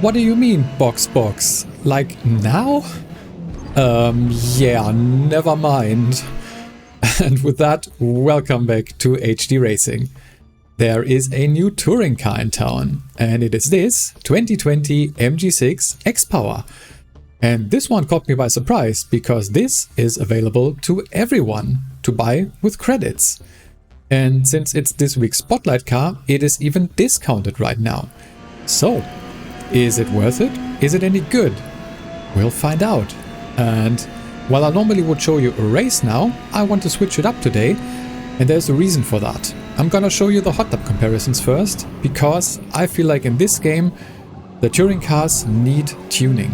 What do you mean, box? Like now? Yeah, never mind. And with that, welcome back to HD Racing. There is a new touring car in town, and it is this 2020 MG6 XPower. And this one caught me by surprise, because this is available to everyone to buy with credits. And since it's this week's spotlight car, it is even discounted right now. So, is it worth it? Is it any good? We'll find out. And while I normally would show you a race now, I want to switch it up today, and there's a reason for that. I'm gonna show you the Hotlap comparisons first, because I feel like in this game the touring cars need tuning.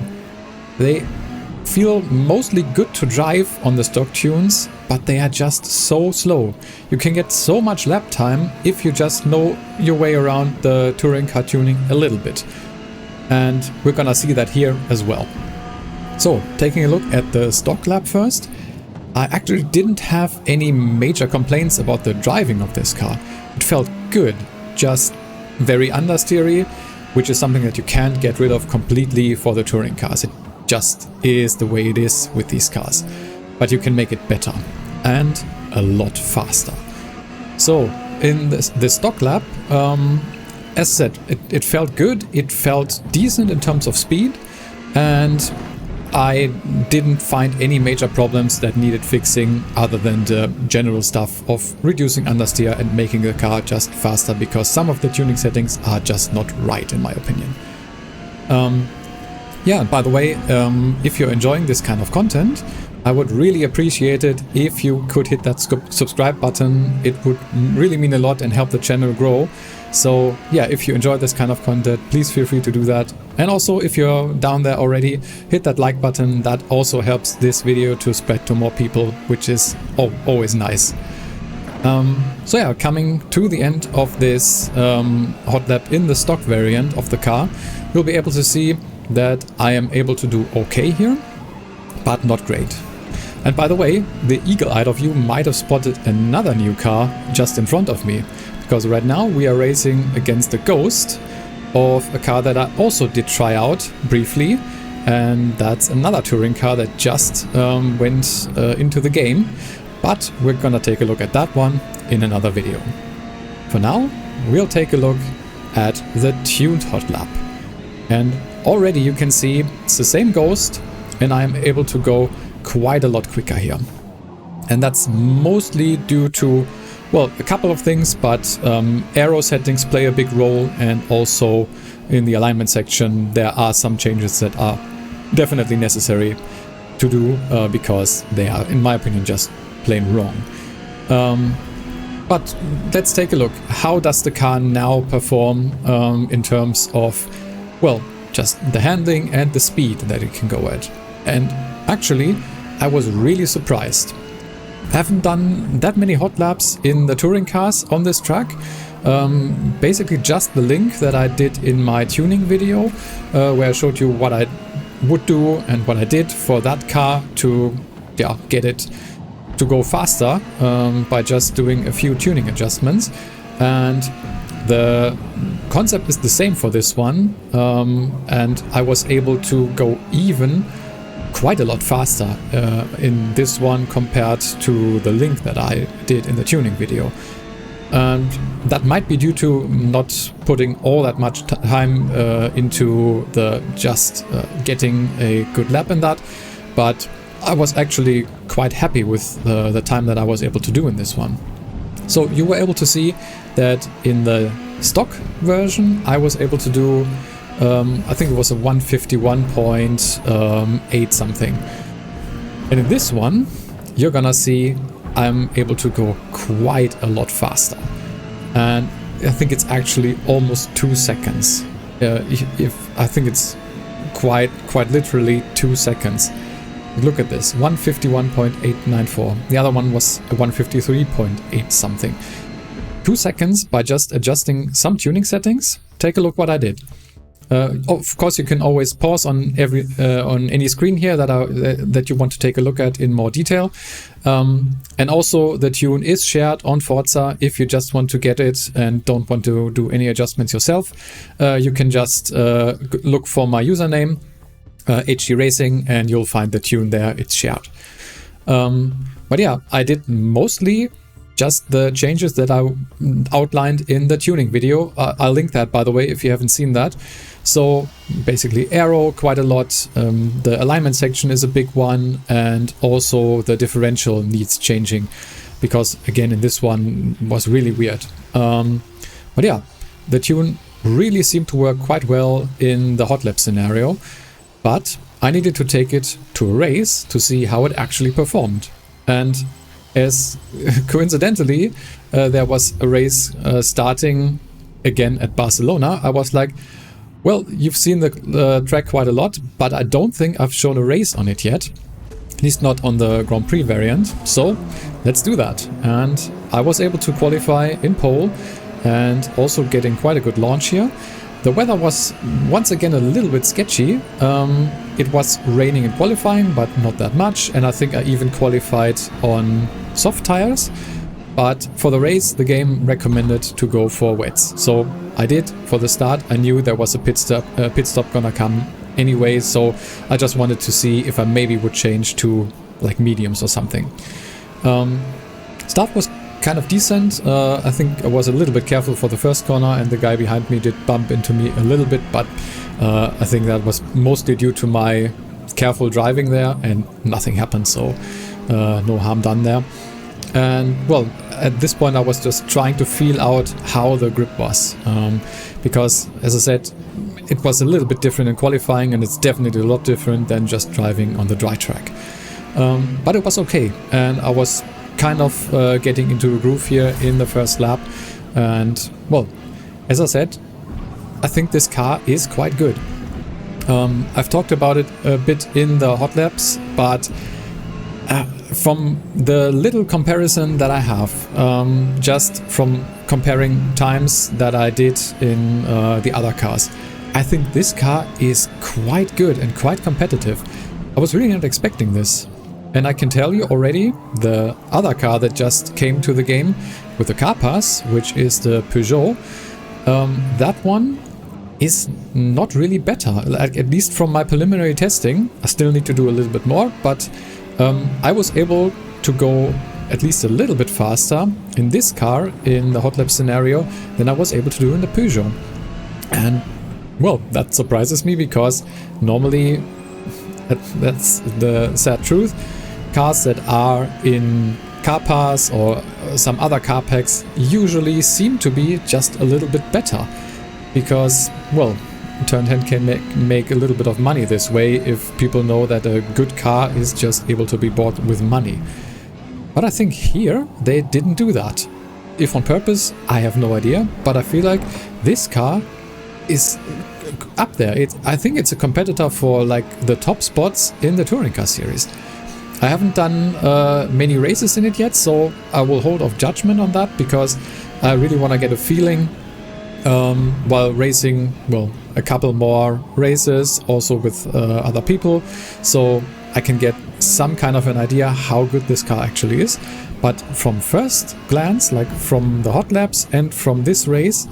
They feel mostly good to drive on the stock tunes, but they are just so slow. You can get so much lap time if you just know your way around the touring car tuning a little bit. And we're gonna see that here as well. So, taking a look at the stock lap first, I actually didn't have any major complaints about the driving of this car. It felt good, just very understeery, which is something that you can't get rid of completely for the touring cars. It just is the way it is with these cars. But you can make it better and a lot faster. So, in the stock lap, as said, it felt good, it felt decent in terms of speed, and I didn't find any major problems that needed fixing other than the general stuff of reducing understeer and making the car just faster, because some of the tuning settings are just not right in my opinion. Yeah, by the way, if you're enjoying this kind of content, I would really appreciate it if you could hit that subscribe button. It would really mean a lot and help the channel grow. So yeah, if you enjoy this kind of content, please feel free to do that. And also, if you're down there already, hit that like button. That also helps this video to spread to more people, which is always nice. So yeah, coming to the end of this Hotlap in the stock variant of the car, you'll be able to see that I am able to do okay here, but not great. And by the way, the eagle-eyed of you might have spotted another new car just in front of me, because right now we are racing against the ghost of a car that I also did try out briefly, and that's another touring car that just went into the game, but we're gonna take a look at that one in another video. For now, we'll take a look at the tuned Hotlap. And already you can see it's the same ghost, and I'm able to go quite a lot quicker here. And that's mostly due to, well, a couple of things, but aero settings play a big role, and also in the alignment section there are some changes that are definitely necessary to do, because they are, in my opinion, just plain wrong. But let's take a look. How does the car now perform in terms of, well, just the handling and the speed that it can go at? And actually, I was really surprised. I haven't done that many hot laps in the touring cars on this track. Basically just the link that I did in my tuning video, where I showed you what I would do and what I did for that car to get it to go faster by just doing a few tuning adjustments. And the concept is the same for this one, and I was able to go even quite a lot faster in this one compared to the link that I did in the tuning video. And that might be due to not putting all that much time into the just getting a good lap in that, but I was actually quite happy with the time that I was able to do in this one. So you were able to see that in the stock version I was able to do, I think it was a 151.8 something. And in this one, you're gonna see I'm able to go quite a lot faster. And I think it's actually almost 2 seconds. I think it's quite literally 2 seconds. Look at this, 151.894. The other one was a 153.8 something. 2 seconds by just adjusting some tuning settings. Take a look what I did. Of course, you can always pause on any screen here that you want to take a look at in more detail. And also the tune is shared on Forza. If you just want to get it and don't want to do any adjustments yourself, you can just look for my username, HD Racing, and you'll find the tune there. It's shared. But yeah, I did mostly just the changes that I outlined in the tuning video. I'll link that, by the way, if you haven't seen that. So basically aero quite a lot, the alignment section is a big one, and also the differential needs changing, because again in this one was really weird. But yeah, the tune really seemed to work quite well in the Hotlap scenario, but I needed to take it to a race to see how it actually performed. And as coincidentally there was a race starting again at Barcelona, I was like, well, you've seen the track quite a lot, but I don't think I've shown a race on it yet, at least not on the Grand Prix variant, so let's do that. And I was able to qualify in pole and also getting quite a good launch here. The weather was once again a little bit sketchy. It was raining in qualifying, but not that much, and I think I even qualified on soft tires. But for the race, the game recommended to go for wets. So I did for the start. I knew there was a pit stop gonna come anyway, so I just wanted to see if I maybe would change to like mediums or something. Start was kind of decent. I think I was a little bit careful for the first corner, and the guy behind me did bump into me a little bit, but I think that was mostly due to my careful driving there, and nothing happened, so no harm done there. And well, at this point I was just trying to feel out how the grip was, because as I said, it was a little bit different in qualifying, and it's definitely a lot different than just driving on the dry track. But it was okay, and I was kind of getting into a groove here in the first lap. And well, as I said, I think this car is quite good. I've talked about it a bit in the hot laps, but from the little comparison that I have, just from comparing times that I did in the other cars, I think this car is quite good and quite competitive. I was really not expecting this. And I can tell you already, the other car that just came to the game with the car pass, which is the Peugeot, that one is not really better, like, at least from my preliminary testing. I still need to do a little bit more, but I was able to go at least a little bit faster in this car in the hot lap scenario than I was able to do in the Peugeot. And well, that surprises me, because normally that's the sad truth. Cars that are in car pass or some other car packs usually seem to be just a little bit better, because, well, Turn 10 can make a little bit of money this way if people know that a good car is just able to be bought with money. But I think here they didn't do that. If on purpose, I have no idea, but I feel like this car is up there. I think it's a competitor for like the top spots in the touring car series. I haven't done many races in it yet, so I will hold off judgment on that, because I really want to get a feeling while racing, well, a couple more races also with other people, so I can get some kind of an idea how good this car actually is. But from first glance, like from the hot laps and from this race,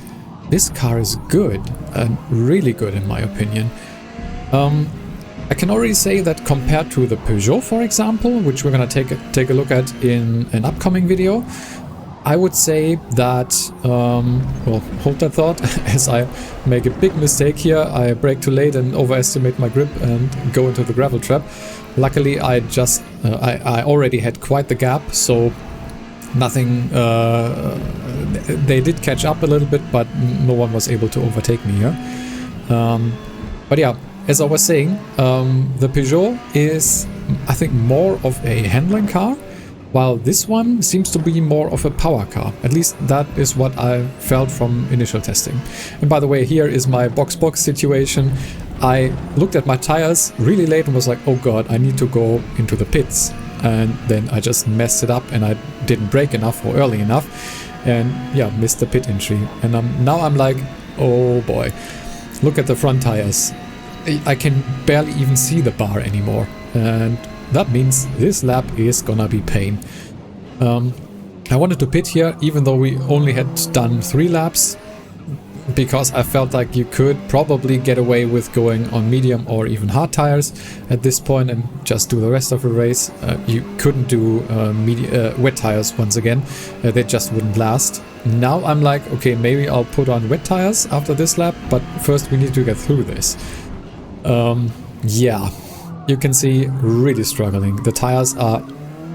this car is good, and really good in my opinion. I can already say that compared to the Peugeot, for example, which we're going to take a look at in an upcoming video, I would say that, well, hold that thought, as I make a big mistake here. I brake too late and overestimate my grip and go into the gravel trap. Luckily, I already had quite the gap, so nothing, they did catch up a little bit, but no one was able to overtake me here. But yeah, as I was saying, the Peugeot is, I think, more of a handling car, while this one seems to be more of a power car. At least that is what I felt from initial testing. And by the way, here is my box situation. I looked at my tires really late and was like, oh god, I need to go into the pits. And then I just messed it up, and I didn't brake enough or early enough, and yeah, missed the pit entry. And now I'm like, oh boy. look at the front tires. I can barely even see the bar anymore, and that means this lap is gonna be pain. I wanted to pit here, even though we only had done 3 laps, because I felt like you could probably get away with going on medium or even hard tires at this point and just do the rest of the race. You couldn't do wet tires once again. They just wouldn't last. Now I'm like, okay, maybe I'll put on wet tires after this lap, but first we need to get through this. Yeah, you can see really struggling. The tires are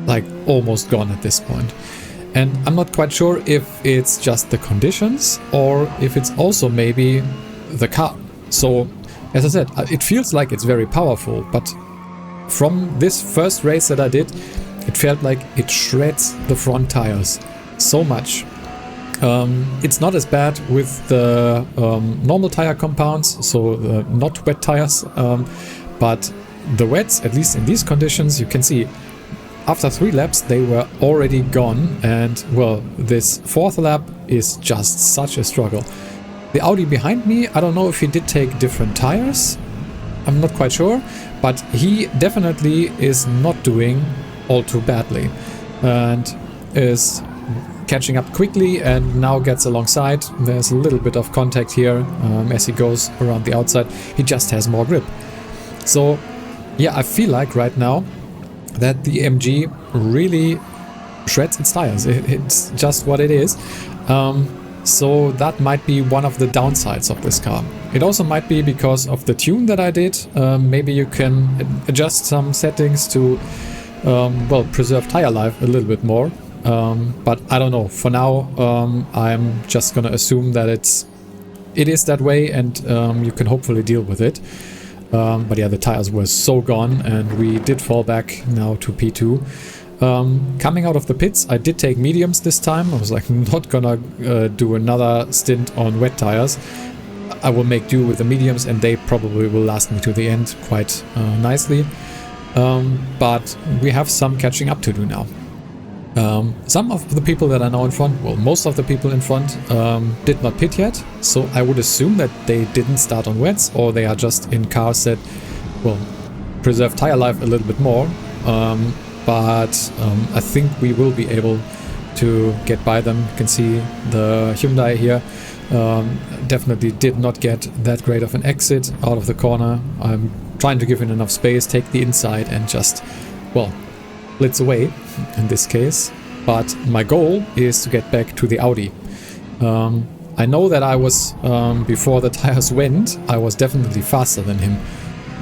like almost gone at this point. And I'm not quite sure if it's just the conditions or if it's also maybe the car. So, as I said, it feels like it's very powerful, but from this first race that I did, it felt like it shreds the front tires so much. It's not as bad with the normal tire compounds, so not wet tires, but the wets, at least in these conditions, you can see after 3 laps they were already gone, and well, this 4th lap is just such a struggle. The Audi behind me, I don't know if he did take different tires, I'm not quite sure, but he definitely is not doing all too badly and is catching up quickly and now gets alongside. There's a little bit of contact here as he goes around the outside. He just has more grip. So yeah, I feel like right now that the MG really shreds its tires. It's just what it is. So that might be one of the downsides of this car. It also might be because of the tune that I did. Maybe you can adjust some settings to well, preserve tire life a little bit more. But I don't know. For now, I'm just gonna assume that it is that way, and you can hopefully deal with it. But yeah, the tires were so gone, and we did fall back now to P2. Coming out of the pits, I did take mediums this time. I was like, not gonna do another stint on wet tires. I will make do with the mediums, and they probably will last me to the end quite nicely. But we have some catching up to do now. Some of the people that are now in front, well, most of the people in front did not pit yet, so I would assume that they didn't start on wets, or they are just in cars that, well, preserve tire life a little bit more. But I think we will be able to get by them. You can see the Hyundai here definitely did not get that great of an exit out of the corner. I'm trying to give it enough space, take the inside, and just, well, blitz away in this case. But my goal is to get back to the Audi. I know that I was, before the tires went, I was definitely faster than him.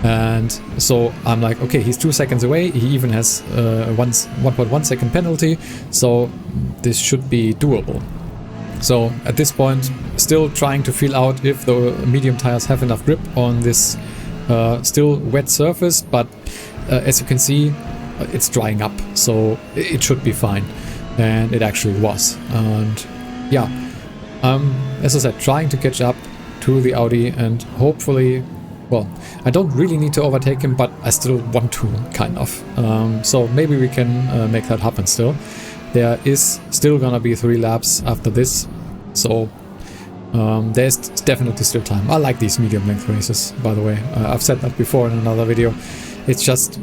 And so I'm like, okay, he's 2 seconds away. He even has 1.1 second penalty, so this should be doable. So at this point, still trying to feel out if the medium tires have enough grip on this still wet surface, but as you can see, it's drying up, so it should be fine. And it actually was. And yeah, as I said, trying to catch up to the Audi, and hopefully, well, I don't really need to overtake him, but I still want to, kind of. So maybe we can make that happen still. There is still gonna be 3 laps after this, so there's definitely still time. I like these medium length races, by the way. I've said that before in another video. It's just,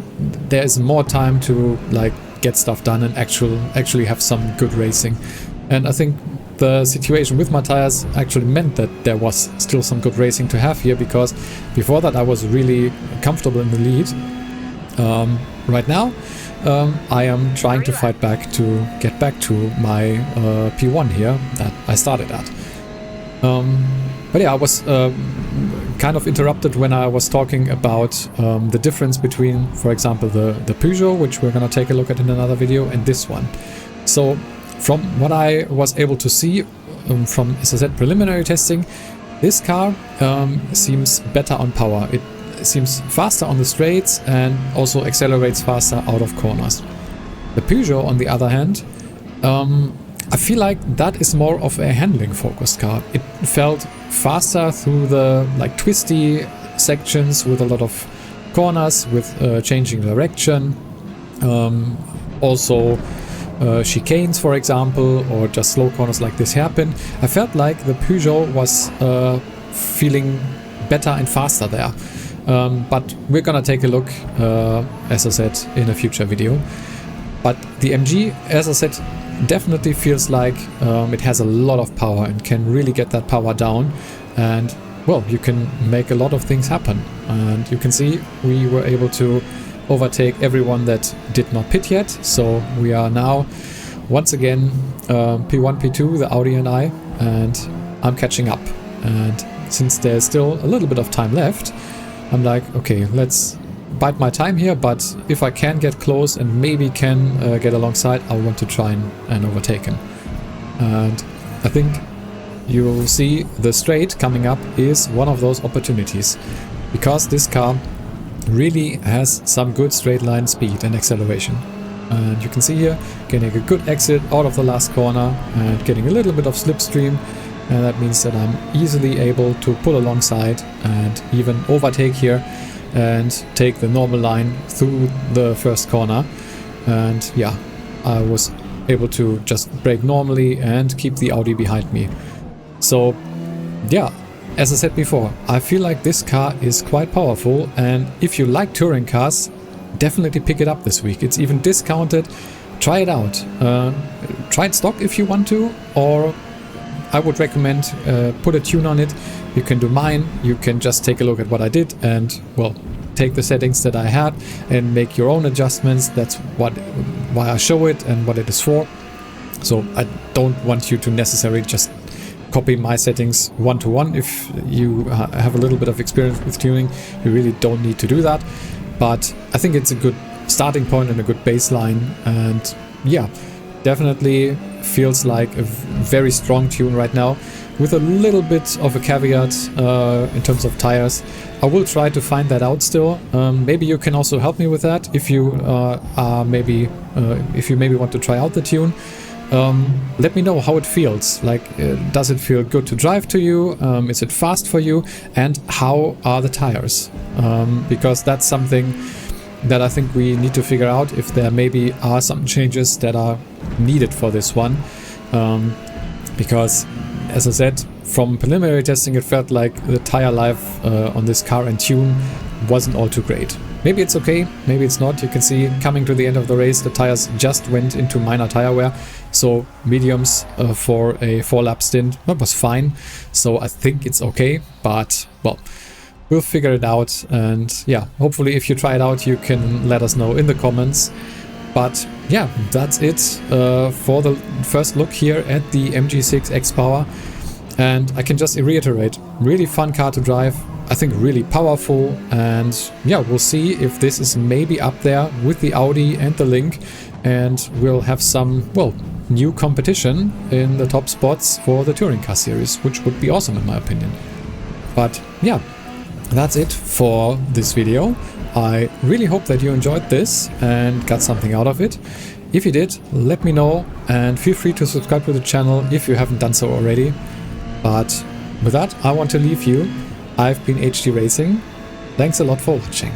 there's more time to like get stuff done and actually have some good racing. And I think the situation with my tires actually meant that there was still some good racing to have here, because before that I was really comfortable in the lead. Right now I am trying to fight back to get back to my P1 here that I started at. But yeah, I was kind of interrupted when I was talking about the difference between, for example, the Peugeot, which we're going to take a look at in another video, and this one. So from what I was able to see from, as I said, preliminary testing, this car seems better on power. It seems faster on the straights and also accelerates faster out of corners. The Peugeot, on the other hand, I feel like that is more of a handling focused car. It felt faster through the like twisty sections with a lot of corners, with changing direction. Also chicanes, for example, or just slow corners like this hairpin. I felt like the Peugeot was feeling better and faster there. But we're gonna take a look, as I said, in a future video. But the MG, as I said, definitely feels like it has a lot of power and can really get that power down. And well, you can make a lot of things happen. And you can see we were able to overtake everyone that did not pit yet. So we are now once again P1, P2, the Audi and I, and I'm catching up. And since there's still a little bit of time left, I'm like, okay, let's bide my time here, but if I can get close and maybe can get alongside, I want to try and overtake him. And I think you'll see the straight coming up is one of those opportunities, because this car really has some good straight line speed and acceleration. And you can see here, getting a good exit out of the last corner and getting a little bit of slipstream. And that means that I'm easily able to pull alongside and even overtake here and take the normal line through the first corner. And yeah, I was able to just brake normally and keep the Audi behind me. So yeah, as I said before, I feel like this car is quite powerful, and if you like touring cars, definitely pick it up this week. It's even discounted. Try it out. Try it stock if you want to, or I would recommend put a tune on it. You can do mine. You can just take a look at what I did and, well, take the settings that I had and make your own adjustments. That's why I show it and what it is for. So I don't want you to necessarily just copy my settings one-to-one. If you have a little bit of experience with tuning, you really don't need to do that. But I think it's a good starting point and a good baseline. And yeah, definitely feels like a very strong tune right now, with a little bit of a caveat in terms of tires. I will try to find that out still. Maybe you can also help me with that if you maybe want to try out the tune. Let me know how it feels. Like, does it feel good to drive to you? Is it fast for you? And how are the tires? Because that's something that I think we need to figure out, if there maybe are some changes that are needed for this one. Because, as I said, from preliminary testing, it felt like the tire life on this car and tune wasn't all too great. Maybe it's okay, maybe it's not. You can see coming to the end of the race, the tires just went into minor tire wear. So mediums for a 4-lap stint, that was fine. So I think it's okay, but well, we'll figure it out. And yeah, hopefully if you try it out, you can let us know in the comments. But yeah, that's it for the first look here at the MG6 XPower. And I can just reiterate, really fun car to drive. I think really powerful, and yeah, we'll see if this is maybe up there with the Audi and the Link, and we'll have some, well, new competition in the top spots for the touring car series, which would be awesome in my opinion. But yeah, that's it for this video. I really hope that you enjoyed this and got something out of it. If you did, let me know, and feel free to subscribe to the channel if you haven't done so already. But with that, I want to leave you. I've been HD Racing. Thanks a lot for watching.